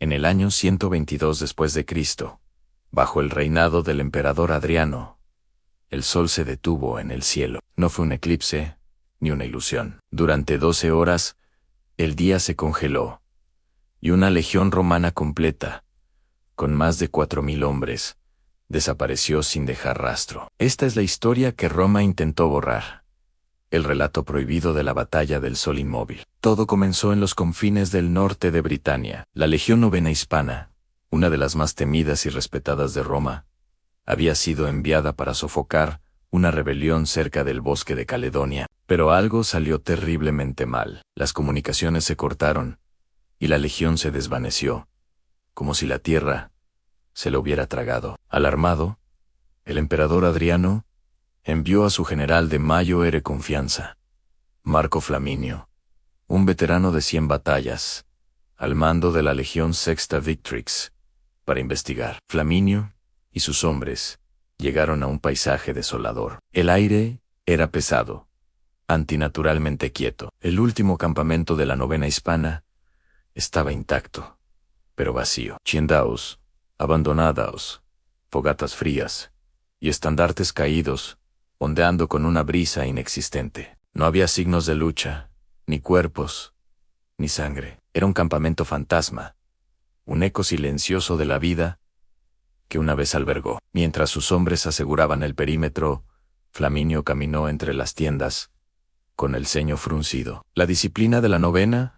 En el año 122 después de Cristo, bajo el reinado del emperador Adriano, el sol se detuvo en el cielo. No fue un eclipse, ni una ilusión. Durante 12 horas, el día se congeló, y una legión romana completa, con más de 4.000 hombres, desapareció sin dejar rastro. Esta es la historia que Roma intentó borrar. El relato prohibido de la batalla del Sol Inmóvil. Todo comenzó en los confines del norte de Britania. La Legión Novena Hispana, una de las más temidas y respetadas de Roma, había sido enviada para sofocar una rebelión cerca del bosque de Caledonia. Pero algo salió terriblemente mal. Las comunicaciones se cortaron, y la legión se desvaneció, como si la tierra se lo hubiera tragado. Alarmado, el emperador Adriano envió a su general de mayor confianza, Marco Flaminio, un veterano de 100 batallas, al mando de la Legión Sexta Victrix, para investigar. Flaminio y sus hombres llegaron a un paisaje desolador. El aire era pesado, antinaturalmente quieto. El último campamento de la Novena Hispana estaba intacto, pero vacío. Tiendas abandonadas, fogatas frías y estandartes caídos, ondeando con una brisa inexistente. No había signos de lucha, ni cuerpos, ni sangre. Era un campamento fantasma, un eco silencioso de la vida que una vez albergó. Mientras sus hombres aseguraban el perímetro, Flaminio caminó entre las tiendas, con el ceño fruncido. La disciplina de la novena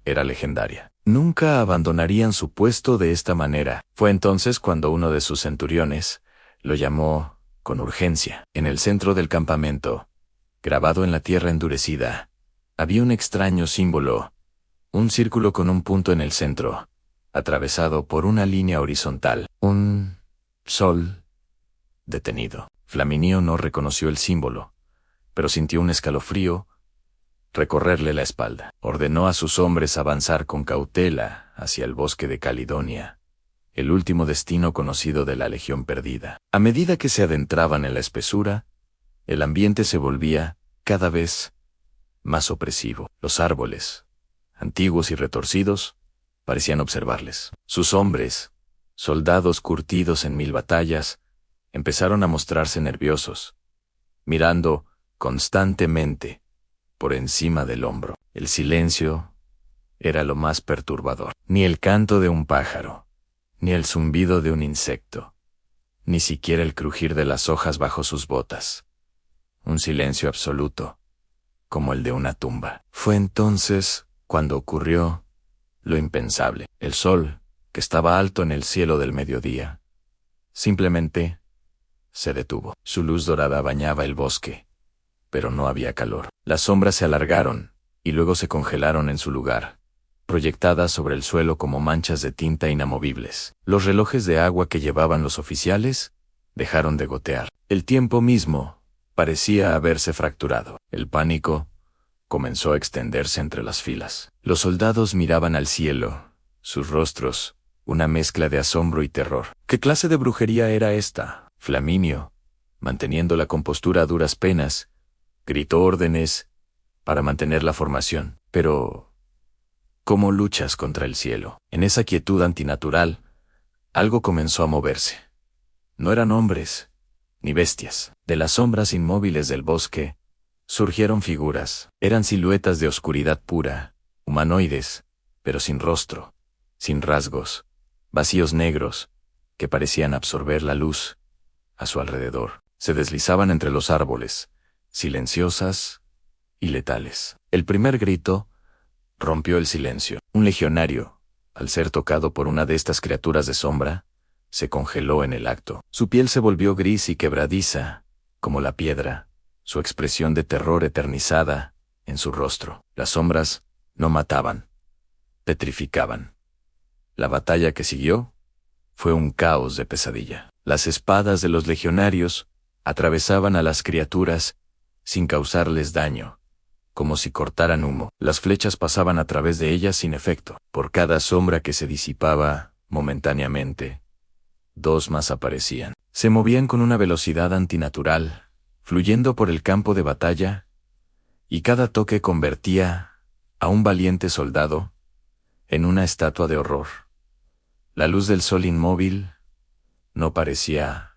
era legendaria. Nunca abandonarían su puesto de esta manera. Fue entonces cuando uno de sus centuriones lo llamó con urgencia. En el centro del campamento, grabado en la tierra endurecida, había un extraño símbolo, un círculo con un punto en el centro, atravesado por una línea horizontal. Un sol detenido. Flaminio no reconoció el símbolo, pero sintió un escalofrío recorrerle la espalda. Ordenó a sus hombres avanzar con cautela hacia el bosque de Caledonia, el último destino conocido de la Legión Perdida. A medida que se adentraban en la espesura, el ambiente se volvía cada vez más opresivo. Los árboles, antiguos y retorcidos, parecían observarles. Sus hombres, soldados curtidos en 1000 batallas, empezaron a mostrarse nerviosos, mirando constantemente por encima del hombro. El silencio era lo más perturbador. Ni el canto de un pájaro, ni el zumbido de un insecto, ni siquiera el crujir de las hojas bajo sus botas. Un silencio absoluto, como el de una tumba. Fue entonces cuando ocurrió lo impensable. El sol, que estaba alto en el cielo del mediodía, simplemente se detuvo. Su luz dorada bañaba el bosque, pero no había calor. Las sombras se alargaron, y luego se congelaron en su lugar, proyectadas sobre el suelo como manchas de tinta inamovibles. Los relojes de agua que llevaban los oficiales dejaron de gotear. El tiempo mismo parecía haberse fracturado. El pánico comenzó a extenderse entre las filas. Los soldados miraban al cielo, sus rostros una mezcla de asombro y terror. ¿Qué clase de brujería era esta? Flaminio, manteniendo la compostura a duras penas, gritó órdenes para mantener la formación. Pero ¿cómo luchas contra el cielo? En esa quietud antinatural, algo comenzó a moverse. No eran hombres, ni bestias. De las sombras inmóviles del bosque, surgieron figuras. Eran siluetas de oscuridad pura, humanoides, pero sin rostro, sin rasgos, vacíos negros, que parecían absorber la luz a su alrededor. Se deslizaban entre los árboles, silenciosas y letales. El primer grito rompió el silencio. Un legionario, al ser tocado por una de estas criaturas de sombra, se congeló en el acto. Su piel se volvió gris y quebradiza, como la piedra, su expresión de terror eternizada en su rostro. Las sombras no mataban, petrificaban. La batalla que siguió fue un caos de pesadilla. Las espadas de los legionarios atravesaban a las criaturas sin causarles daño, como si cortaran humo. Las flechas pasaban a través de ellas sin efecto. Por cada sombra que se disipaba momentáneamente, 2 más aparecían. Se movían con una velocidad antinatural, fluyendo por el campo de batalla, y cada toque convertía a un valiente soldado en una estatua de horror, La luz del sol inmóvil no parecía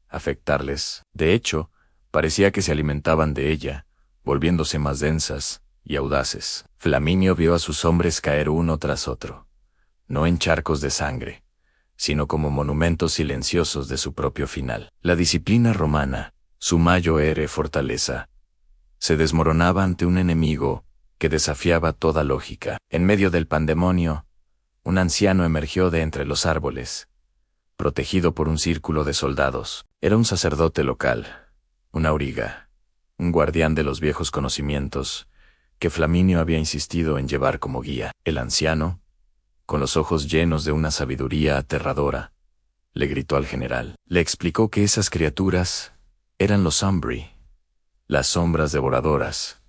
afectarles. De hecho, parecía que se alimentaban de ella, volviéndose más densas y audaces. Flaminio vio a sus hombres caer uno tras otro, no en charcos de sangre, sino como monumentos silenciosos de su propio final. La disciplina romana, su mayor fortaleza, se desmoronaba ante un enemigo que desafiaba toda lógica. En medio del pandemonio, un anciano emergió de entre los árboles, protegido por un círculo de soldados. Era un sacerdote local, un auriga, un guardián de los viejos conocimientos que Flaminio había insistido en llevar como guía. El anciano, con los ojos llenos de una sabiduría aterradora, le gritó al general. Le explicó que esas criaturas eran los Umbri, las sombras devoradoras,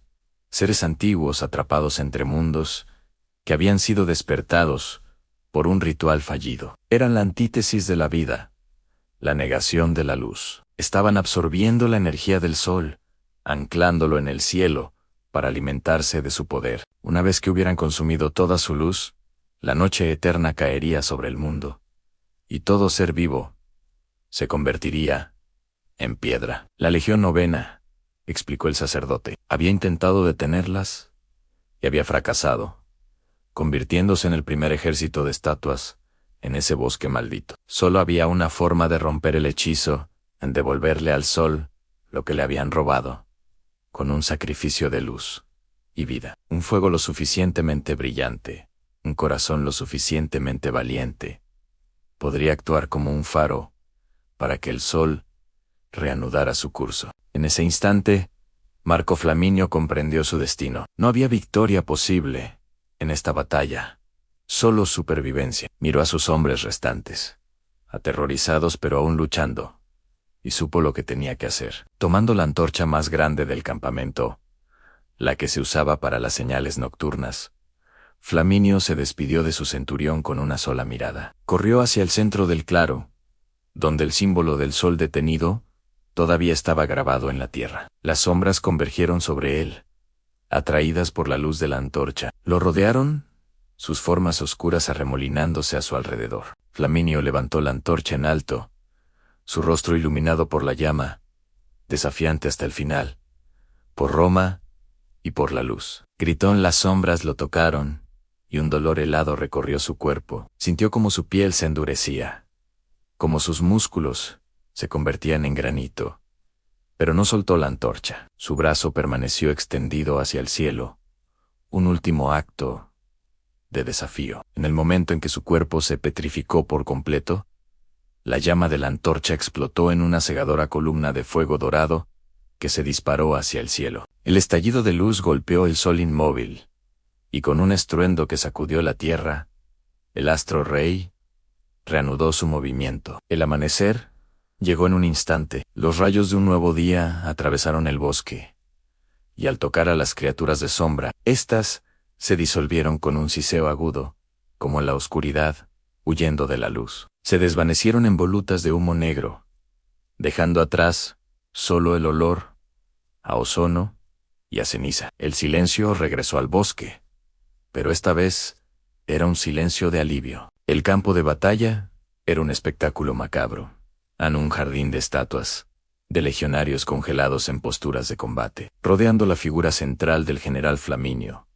seres antiguos atrapados entre mundos que habían sido despertados por un ritual fallido. Eran la antítesis de la vida, la negación de la luz. Estaban absorbiendo la energía del sol, anclándolo en el cielo para alimentarse de su poder. Una vez que hubieran consumido toda su luz, la noche eterna caería sobre el mundo, y todo ser vivo se convertiría en piedra. La Legión Novena, explicó el sacerdote, había intentado detenerlas y había fracasado, convirtiéndose en el primer ejército de estatuas en ese bosque maldito. Solo había una forma de romper el hechizo, en devolverle al sol lo que le habían robado, con un sacrificio de luz y vida. Un fuego lo suficientemente brillante, un corazón lo suficientemente valiente, podría actuar como un faro para que el sol reanudara su curso. En ese instante, Marco Flaminio comprendió su destino. No había victoria posible en esta batalla, solo supervivencia. Miró a sus hombres restantes, aterrorizados pero aún luchando, y supo lo que tenía que hacer. Tomando la antorcha más grande del campamento, la que se usaba para las señales nocturnas, Flaminio se despidió de su centurión con una sola mirada. Corrió hacia el centro del claro, donde el símbolo del sol detenido todavía estaba grabado en la tierra. Las sombras convergieron sobre él, atraídas por la luz de la antorcha. Lo rodearon, sus formas oscuras arremolinándose a su alrededor. Flaminio levantó la antorcha en alto, su rostro iluminado por la llama, desafiante hasta el final, por Roma y por la luz. Gritó, en las sombras lo tocaron, y un dolor helado recorrió su cuerpo. Sintió como su piel se endurecía, como sus músculos se convertían en granito. Pero no soltó la antorcha. Su brazo permaneció extendido hacia el cielo, un último acto de desafío. En el momento en que su cuerpo se petrificó por completo, la llama de la antorcha explotó en una cegadora columna de fuego dorado que se disparó hacia el cielo. El estallido de luz golpeó el sol inmóvil, y con un estruendo que sacudió la tierra, el astro rey reanudó su movimiento. El amanecer llegó en un instante. Los rayos de un nuevo día atravesaron el bosque, y al tocar a las criaturas de sombra, éstas se disolvieron con un siseo agudo, como en la oscuridad, huyendo de la luz. Se desvanecieron en volutas de humo negro, dejando atrás solo el olor a ozono y a ceniza. El silencio regresó al bosque, pero esta vez era un silencio de alivio. El campo de batalla era un espectáculo macabro, un jardín de estatuas, de legionarios congelados en posturas de combate, rodeando la figura central del general Flaminio,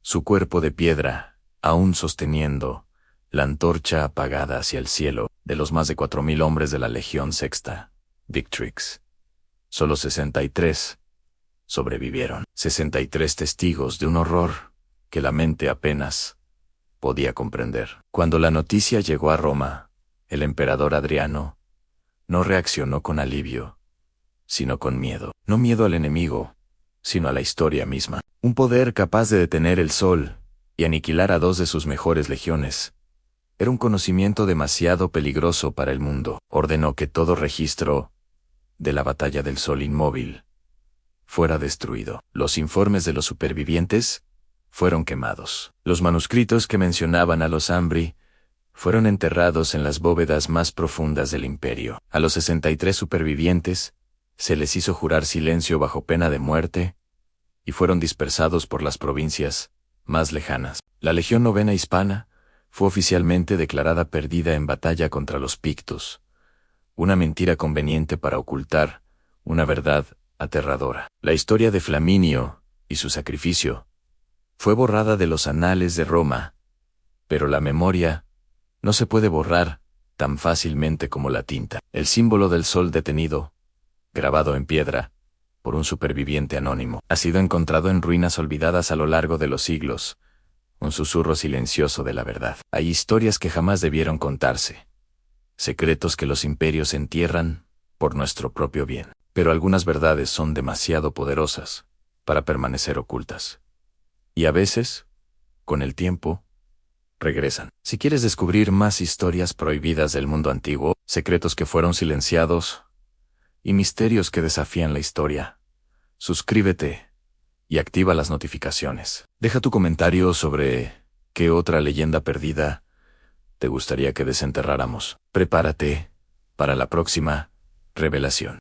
su cuerpo de piedra, aún sosteniendo la antorcha apagada hacia el cielo. De los más de 4.000 hombres de la Legión Sexta, Victrix, solo 63 sobrevivieron. 63 testigos de un horror que la mente apenas podía comprender. Cuando la noticia llegó a Roma, el emperador Adriano no reaccionó con alivio, sino con miedo. No miedo al enemigo, sino a la historia misma. Un poder capaz de detener el sol y aniquilar a 2 de sus mejores legiones era un conocimiento demasiado peligroso para el mundo. Ordenó que todo registro de la batalla del sol inmóvil fuera destruido. Los informes de los supervivientes fueron quemados. Los manuscritos que mencionaban a los Umbri fueron enterrados en las bóvedas más profundas del imperio. A los 63 supervivientes se les hizo jurar silencio bajo pena de muerte y fueron dispersados por las provincias más lejanas. La Legión Novena Hispana fue oficialmente declarada perdida en batalla contra los pictos, una mentira conveniente para ocultar una verdad aterradora. La historia de Flaminio y su sacrificio fue borrada de los anales de Roma, pero la memoria no se puede borrar tan fácilmente como la tinta. El símbolo del sol detenido, grabado en piedra por un superviviente anónimo, ha sido encontrado en ruinas olvidadas a lo largo de los siglos, un susurro silencioso de la verdad. Hay historias que jamás debieron contarse, secretos que los imperios entierran por nuestro propio bien, pero algunas verdades son demasiado poderosas para permanecer ocultas. Y a veces, con el tiempo, regresan. Si quieres descubrir más historias prohibidas del mundo antiguo, secretos que fueron silenciados y misterios que desafían la historia, suscríbete y activa las notificaciones. Deja tu comentario sobre qué otra leyenda perdida te gustaría que desenterráramos. Prepárate para la próxima revelación.